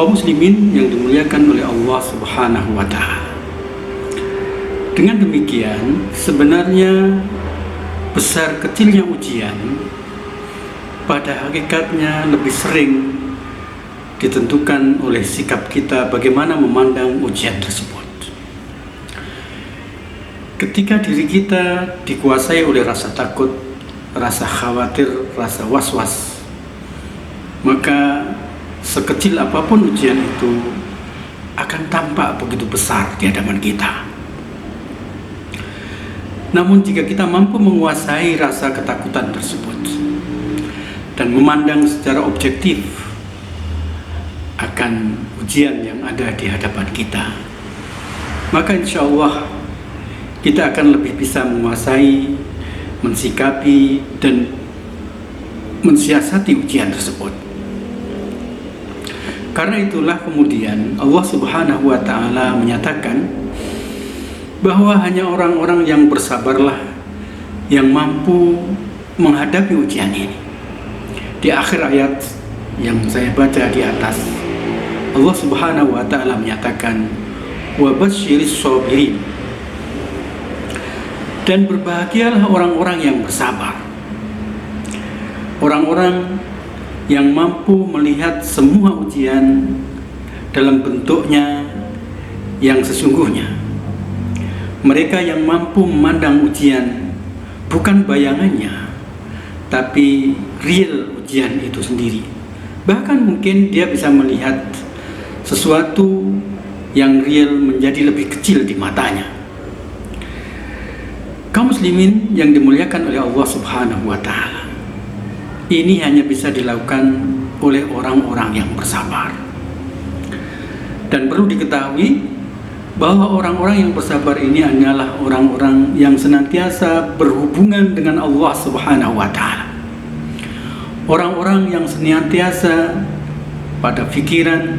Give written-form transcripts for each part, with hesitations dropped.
Kaum muslimin yang dimuliakan oleh Allah Subhanahu wa Ta'ala. Dengan demikian, sebenarnya besar kecilnya ujian pada hakikatnya lebih sering ditentukan oleh sikap kita bagaimana memandang ujian tersebut. Ketika diri kita dikuasai oleh rasa takut, rasa khawatir, rasa was-was, maka sekecil apapun ujian itu akan tampak begitu besar di hadapan kita. Namun jika kita mampu menguasai rasa ketakutan tersebut dan memandang secara objektif akan ujian yang ada di hadapan kita, maka insya Allah kita akan lebih bisa menguasai, mensikapi, dan mensiasati ujian tersebut. Karena itulah kemudian Allah Subhanahu wa Ta'ala menyatakan bahwa hanya orang-orang yang bersabarlah yang mampu menghadapi ujian ini. Di akhir ayat yang saya baca di atas, Allah Subhanahu wa Ta'ala menyatakan wa basyiris sabirin, dan berbahagialah orang-orang yang bersabar, orang-orang yang mampu melihat semua ujian dalam bentuknya yang sesungguhnya. Mereka yang mampu memandang ujian bukan bayangannya, tapi real ujian itu sendiri. Bahkan mungkin dia bisa melihat sesuatu yang real menjadi lebih kecil di matanya. Kaum muslimin yang dimuliakan oleh Allah Subhanahu wa Ta'ala, ini hanya bisa dilakukan oleh orang-orang yang bersabar. Dan perlu diketahui bahwa orang-orang yang bersabar ini adalah orang-orang yang senantiasa berhubungan dengan Allah Subhanahu wa Ta'ala. Orang-orang yang senantiasa pada pikiran,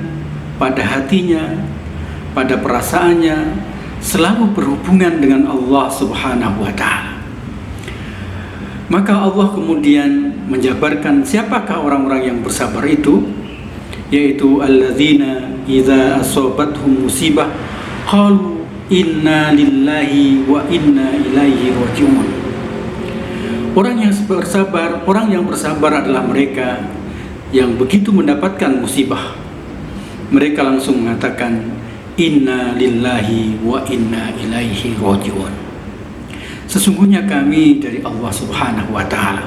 pada hatinya, pada perasaannya selalu berhubungan dengan Allah Subhanahu wa Ta'ala. Maka Allah kemudian menjabarkan siapakah orang-orang yang bersabar itu, yaitu alladzina idza asabathum musibah qalu inna lillahi wa inna ilaihi raji'un. Orang yang bersabar adalah mereka yang begitu mendapatkan musibah, mereka langsung mengatakan inna lillahi wa inna ilaihi raji'un. Sesungguhnya kami dari Allah Subhanahu wa Ta'ala,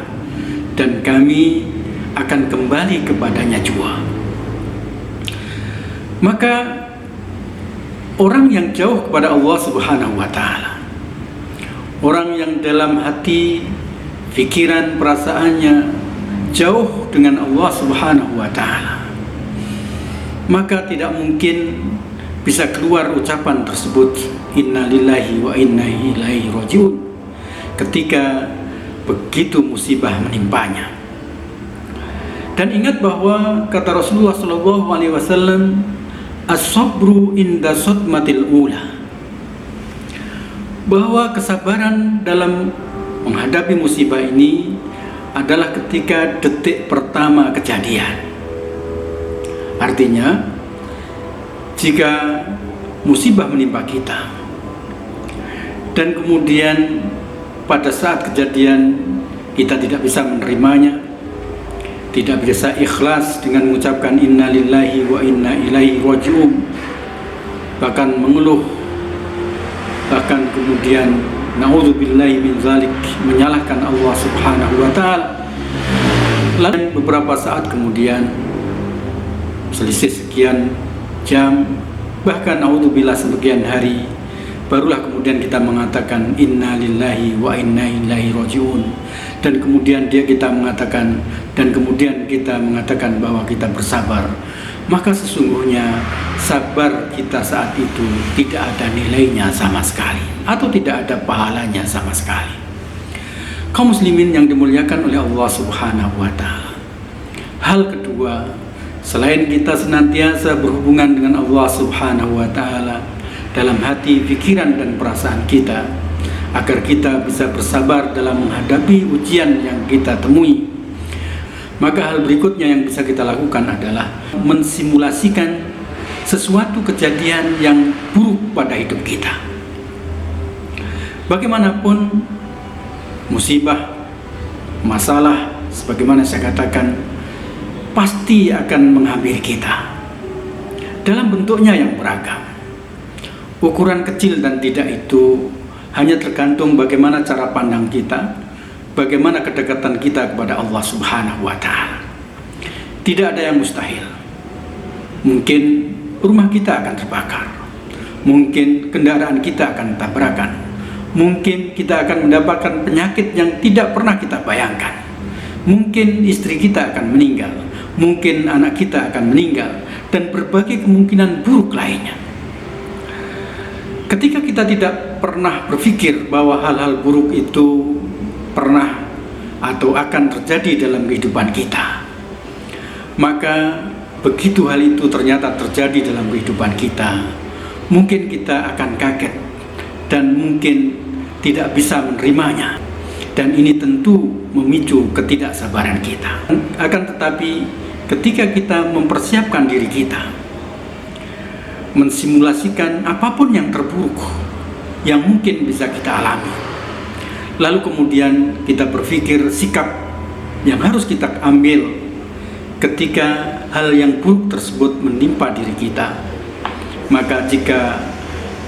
dan kami akan kembali kepadanya jua. Maka orang yang jauh kepada Allah Subhanahu wa Ta'ala, orang yang dalam hati, pikiran, perasaannya jauh dengan Allah Subhanahu wa Ta'ala, maka tidak mungkin bisa keluar ucapan tersebut inna lillahi wa inna ilaihi raji'un ketika begitu musibah menimpanya. Dan ingat bahwa kata Rasulullah SAW, as-sabru inda sodmatil ula, bahwa kesabaran dalam menghadapi musibah ini adalah ketika detik pertama kejadian. Artinya, jika musibah menimpa kita dan kemudian pada saat kejadian kita tidak bisa menerimanya, tidak bisa ikhlas dengan mengucapkan inna lillahi wa inna ilaihi raji'un, bahkan mengeluh, bahkan kemudian na'udzubillahi min zalik, menyalahkan Allah Subhanahu wa Ta'ala. Lalu beberapa saat kemudian, selisih sekian jam, bahkan na'udzubillah sebagian hari, barulah kemudian kita mengatakan inna lillahi wa inna ilaihi raji'un, dan kemudian kita mengatakan bahwa kita bersabar. Maka sesungguhnya sabar kita saat itu tidak ada nilainya sama sekali, atau tidak ada pahalanya sama sekali. Kaum muslimin yang dimuliakan oleh Allah Subhanahu wa Ta'ala, hal kedua, selain kita senantiasa berhubungan dengan Allah Subhanahu wa Ta'ala dalam hati, pikiran, dan perasaan kita, agar kita bisa bersabar dalam menghadapi ujian yang kita temui, Maka hal berikutnya yang bisa kita lakukan adalah mensimulasikan sesuatu kejadian yang buruk pada hidup kita. Bagaimanapun musibah, masalah, sebagaimana saya katakan, pasti akan menghampiri kita dalam bentuknya yang beragam. Ukuran kecil dan tidak itu hanya tergantung bagaimana cara pandang kita, bagaimana kedekatan kita kepada Allah Subhanahu wa Ta'ala. Tidak ada yang mustahil. Mungkin rumah kita akan terbakar, mungkin kendaraan kita akan tabrakan, mungkin kita akan mendapatkan penyakit yang tidak pernah kita bayangkan, mungkin istri kita akan meninggal, mungkin anak kita akan meninggal, dan berbagai kemungkinan buruk lainnya. Ketika kita tidak pernah berpikir bahwa hal-hal buruk itu pernah atau akan terjadi dalam kehidupan kita, maka begitu hal itu ternyata terjadi dalam kehidupan kita, mungkin kita akan kaget dan mungkin tidak bisa menerimanya, dan ini tentu memicu ketidaksabaran kita. Akan tetapi ketika kita mempersiapkan diri kita, mensimulasikan apapun yang terburuk yang mungkin bisa kita alami, lalu kemudian kita berpikir sikap yang harus kita ambil ketika hal yang buruk tersebut menimpa diri kita, maka jika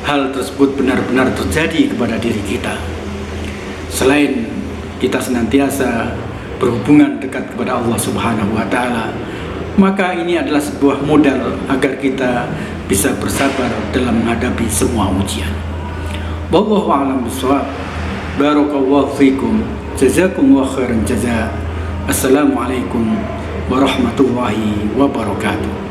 hal tersebut benar-benar terjadi kepada diri kita, selain kita senantiasa berhubungan dekat kepada Allah Subhanahu wa Ta'ala, maka ini adalah sebuah modal agar kita bisa bersabar dalam menghadapi semua ujian. Wallahu a'lam bishawab. Barakallahu fikum. Jazakumullahu khairan jazaa. Assalamualaikum warahmatullahi wabarakatuh.